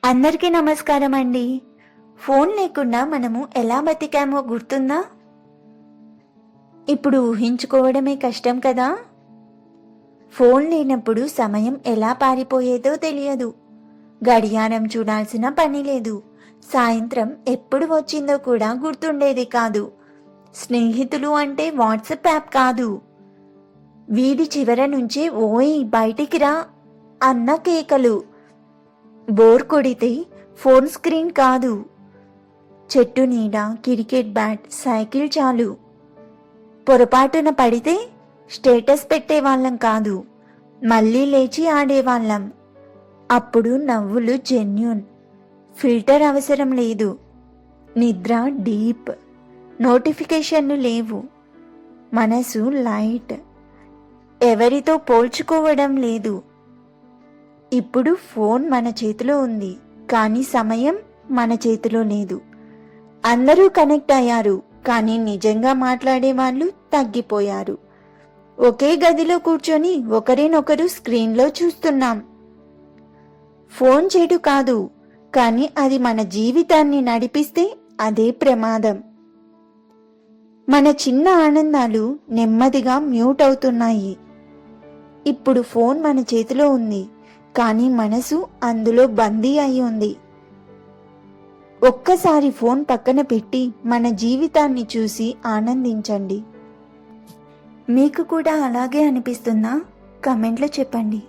అందరికీ నమస్కారం అండి. ఫోన్ లేకుండా మనము ఎలా బతికామో గుర్తుందా? ఇప్పుడు ఊహించుకోవడమే కష్టం కదా. ఫోన్ లేనప్పుడు సమయం ఎలా పారిపోయేదో తెలియదు. గడియారం చూడాల్సిన పని లేదు. సాయంత్రం ఎప్పుడు వచ్చిందో కూడా గుర్తుండేది కాదు. స్నేహితులు అంటే వాట్సాప్ యాప్ కాదు, వీడి చివర నుంచి ఓయ్ బయటికి రా అన్న కేకలు. బోర్ కొడితే ఫోన్ స్క్రీన్ కాదు, చెట్టు నీడ, క్రికెట్ బ్యాట్, సైకిల్ చాలు. పొరపాటున పడితే స్టేటస్ పెట్టేవాళ్ళం కాదు, మళ్ళీ లేచి ఆడేవాళ్ళం. అప్పుడు నవ్వులు జెన్యూన్, ఫిల్టర్ అవసరం లేదు, నిద్ర డీప్, నోటిఫికేషన్లు లేవు, మనసు లైట్, ఎవరితో పోల్చుకోవడం లేదు. ఇప్పుడు ఫోన్ మన చేతిలో ఉంది, కానీ సమయం మన చేతిలో లేదు. అందరూ కనెక్ట్ అయ్యారు, కానీ నిజంగా మాట్లాడే వాళ్ళు తగ్గిపోయారు. ఒకే గదిలో కూర్చొని ఒకరినొకరు స్క్రీన్లో చూస్తున్నాం. ఫోన్ చెడు కాదు, కానీ అది మన జీవితాన్ని నడిపిస్తే అదే ప్రమాదం. మన చిన్న ఆనందాలు నెమ్మదిగా మ్యూట్ అవుతున్నాయి. ఇప్పుడు ఫోన్ మన చేతిలో ఉంది, కానీ మనసు అందులో బందీ అయి ఉంది. ఒక్కసారి ఫోన్ పక్కన పెట్టి మన జీవితాన్ని చూసి ఆనందించండి. మీకు కూడా అలాగే అనిపిస్తుందా? కమెంట్లో చెప్పండి.